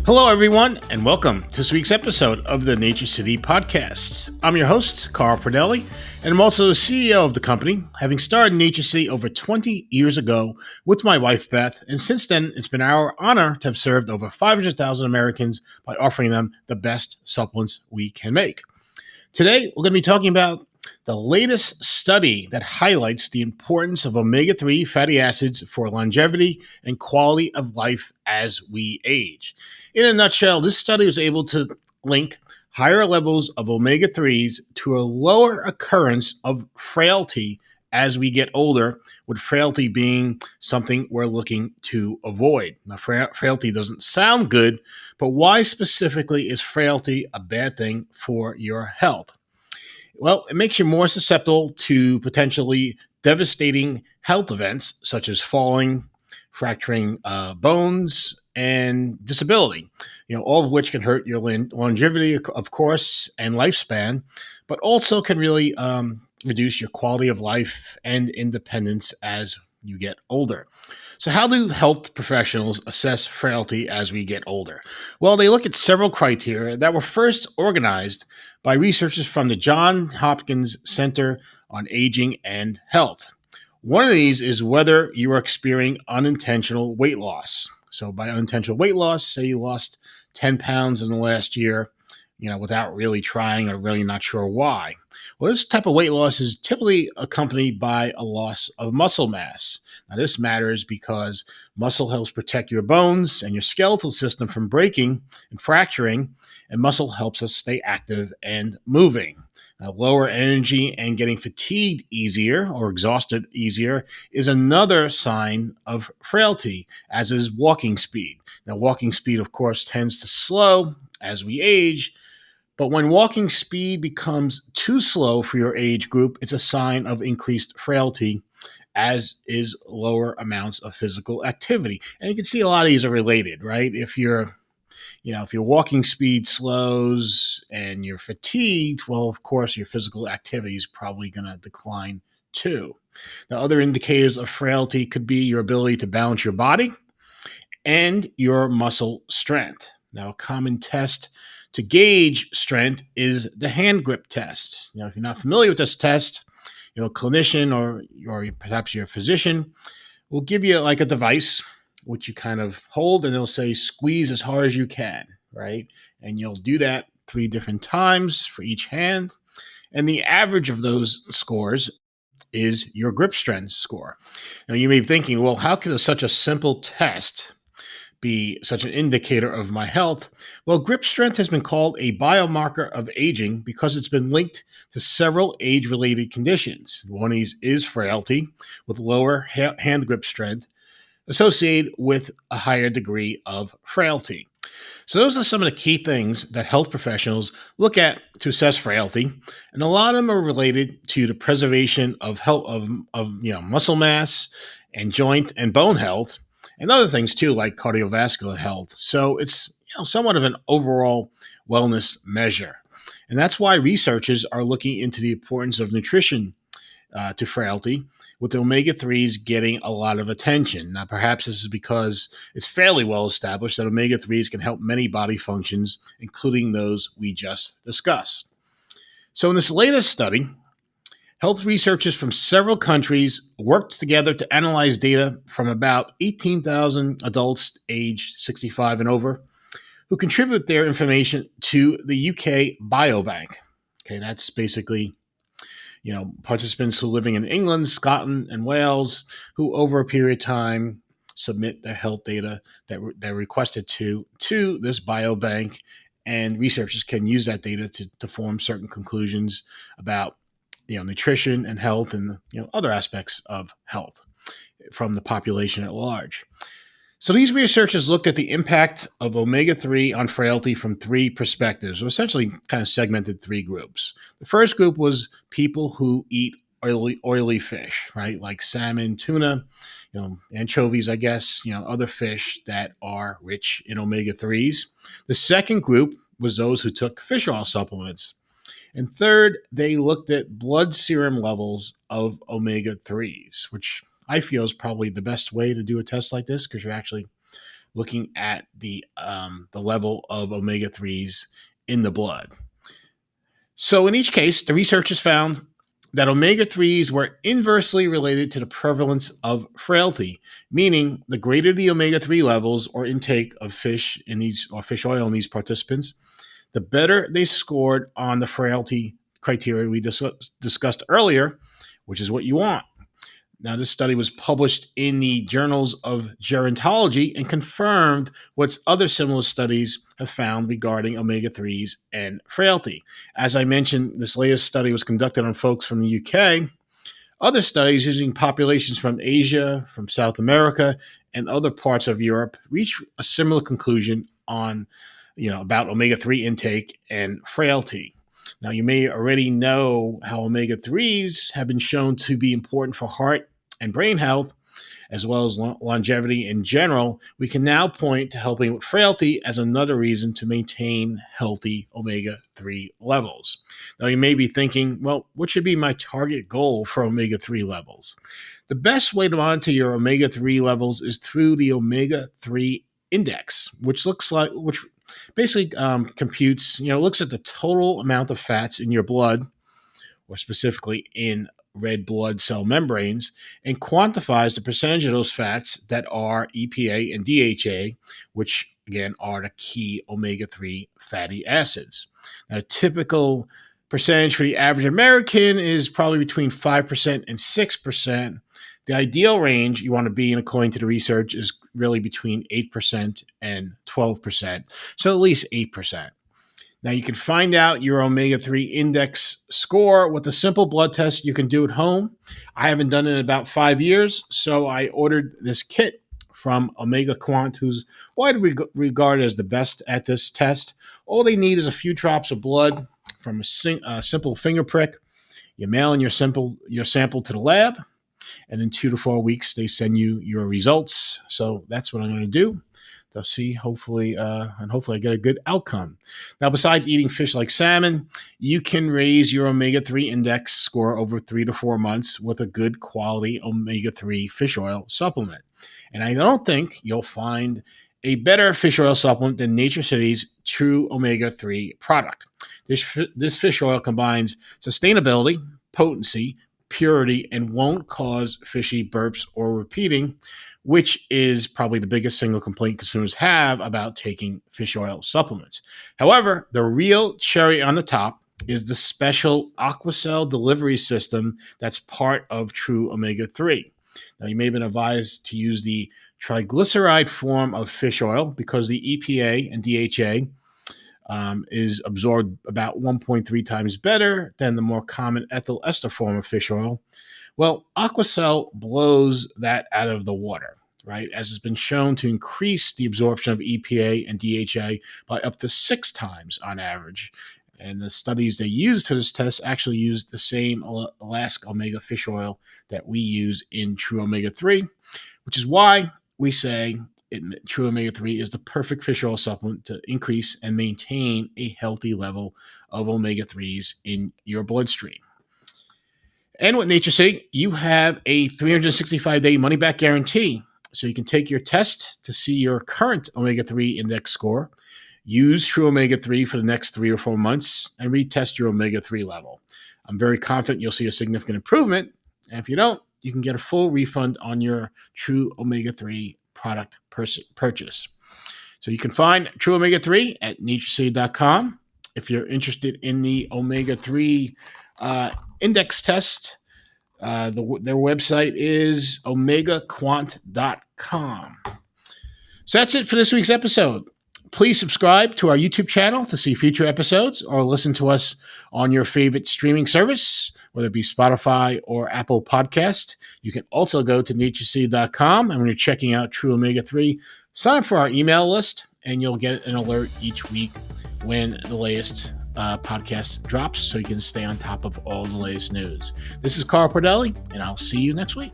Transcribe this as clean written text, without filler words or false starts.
Hello, everyone, and welcome to this week's episode of the NatureCity podcast. I'm your host, Carl Pradelli, and I'm also the CEO of the company, having started NatureCity over 20 years ago with my wife, Beth. And since then, it's been our honor to have served over 500,000 Americans by offering them the best supplements we can make. Today, we're going to be talking about the latest study that highlights the importance of omega-3 fatty acids for longevity and quality of life as we age. In a nutshell, this study was able to link higher levels of omega-3s to a lower occurrence of frailty as we get older, with frailty being something we're looking to avoid. Now, frailty doesn't sound good, but why specifically is frailty a bad thing for your health? Well, it makes you more susceptible to potentially devastating health events such as falling, fracturing bones, and disability. All of which can hurt your longevity, of course, and lifespan, but also can really reduce your quality of life and independence as you get older. So, how do health professionals assess frailty as we get older? Well, they look at several criteria that were first organized by researchers from the Johns Hopkins Center on Aging and Health. One of these is whether you are experiencing unintentional weight loss. So, by unintentional weight loss, say you lost 10 pounds in the last year, without really trying or really not sure why. Well, this type of weight loss is typically accompanied by a loss of muscle mass. Now, this matters because muscle helps protect your bones and your skeletal system from breaking and fracturing, and muscle helps us stay active and moving. Now, lower energy and getting fatigued easier or exhausted easier is another sign of frailty, as is walking speed. Now, walking speed, of course, tends to slow as we age, but when walking speed becomes too slow for your age group, it's a sign of increased frailty, as is lower amounts of physical activity. And you can see a lot of these are related, right? If your walking speed slows and you're fatigued, well, of course, your physical activity is probably going to decline too. Now, other indicators of frailty could be your ability to balance your body and your muscle strength. Now, a common test to gauge strength is the hand grip test. If you're not familiar with this test, a clinician or perhaps your physician will give you like a device which you kind of hold, and they'll say squeeze as hard as you can, right? And you'll do that 3 different times for each hand. And the average of those scores is your grip strength score. Now, you may be thinking, well, how could such a simple test be such an indicator of my health? Well, grip strength has been called a biomarker of aging because it's been linked to several age-related conditions. One of these is frailty, with lower hand grip strength associated with a higher degree of frailty. So those are some of the key things that health professionals look at to assess frailty, and a lot of them are related to the preservation of health of muscle mass and joint and bone health, and other things too, like cardiovascular health. So it's somewhat of an overall wellness measure, and that's why researchers are looking into the importance of nutrition to frailty, with the omega-3s getting a lot of attention. Now, perhaps this is because it's fairly well established that omega-3s can help many body functions, including those we just discussed. So in this latest study, health researchers from several countries worked together to analyze data from about 18,000 adults aged 65 and over who contribute their information to the UK Biobank. Okay, that's basically participants who are living in England, Scotland, and Wales, who over a period of time submit their health data that they're requested to this biobank, and researchers can use that data to form certain conclusions about nutrition and health and other aspects of health from the population at large. So these researchers looked at the impact of omega-3 on frailty from 3 perspectives, or essentially kind of segmented 3 groups. The first group was people who eat oily fish, right? Like salmon, tuna, anchovies, I guess, other fish that are rich in omega-3s. The second group was those who took fish oil supplements. And third, they looked at blood serum levels of omega-3s, which I feel is probably the best way to do a test like this, because you're actually looking at the level of omega-3s in the blood. So in each case, the researchers found that omega-3s were inversely related to the prevalence of frailty, meaning the greater the omega-3 levels or intake of fish in these or fish oil in these participants, the better they scored on the frailty criteria we discussed earlier, which is what you want. Now, this study was published in the journals of gerontology and confirmed what other similar studies have found regarding omega-3s and frailty. As I mentioned, this latest study was conducted on folks from the UK. Other studies using populations from Asia, from South America, and other parts of Europe reach a similar conclusion on, about omega-3 intake and frailty. Now, you may already know how omega-3s have been shown to be important for heart and brain health, as well as longevity in general. We can now point to helping with frailty as another reason to maintain healthy omega-3 levels. Now, you may be thinking, well, what should be my target goal for omega-3 levels? The best way to monitor your omega-3 levels is through the omega-3 index, which basically computes, looks at the total amount of fats in your blood, or specifically in red blood cell membranes, and quantifies the percentage of those fats that are EPA and DHA, which again are the key omega-3 fatty acids. Now, a typical percentage for the average American is probably between 5% and 6%. The ideal range you want to be in, according to the research, is really between 8% and 12%, so at least 8%. Now, you can find out your omega-3 index score with a simple blood test you can do at home. I haven't done it in about 5 years, so I ordered this kit from Omega Quant, who's widely regarded as the best at this test. All they need is a few drops of blood from a simple finger prick. You mail in your sample to the lab, and in 2 to 4 weeks, they send you your results. So that's what I'm going to do. They'll see, hopefully I get a good outcome. Now, besides eating fish like salmon, you can raise your omega-3 index score over 3 to 4 months with a good quality omega-3 fish oil supplement. And I don't think you'll find a better fish oil supplement than NatureCity's True Omega-3 product. This fish oil combines sustainability, potency, purity, and won't cause fishy burps or repeating, which is probably the biggest single complaint consumers have about taking fish oil supplements. However, the real cherry on the top is the special Aquacell delivery system that's part of True Omega-3. Now, you may have been advised to use the triglyceride form of fish oil because the EPA and DHA is absorbed about 1.3 times better than the more common ethyl ester form of fish oil. Well, Aquacell blows that out of the water, right? As has been shown to increase the absorption of EPA and DHA by up to 6 times on average. And the studies they used for this test actually used the same Alaska Omega fish oil that we use in True Omega-3, which is why we say True Omega-3 is the perfect fish oil supplement to increase and maintain a healthy level of omega-3s in your bloodstream. And with NatureCity, you have a 365-day money-back guarantee. So you can take your test to see your current omega-3 index score, use True Omega-3 for the next 3 or 4 months, and retest your omega-3 level. I'm very confident you'll see a significant improvement. And if you don't, you can get a full refund on your True Omega-3 product purchase. So you can find True Omega-3 at NatureCity.com. If you're interested in the omega-3 index test, their website is omegaquant.com. So that's it for this week's episode. Please subscribe to our YouTube channel to see future episodes or listen to us on your favorite streaming service, whether it be Spotify or Apple Podcast. You can also go to NatureCity.com, and when you're checking out True Omega-3, sign up for our email list, and you'll get an alert each week when the latest podcast drops, so you can stay on top of all the latest news. This is Carl Pordelli, and I'll see you next week.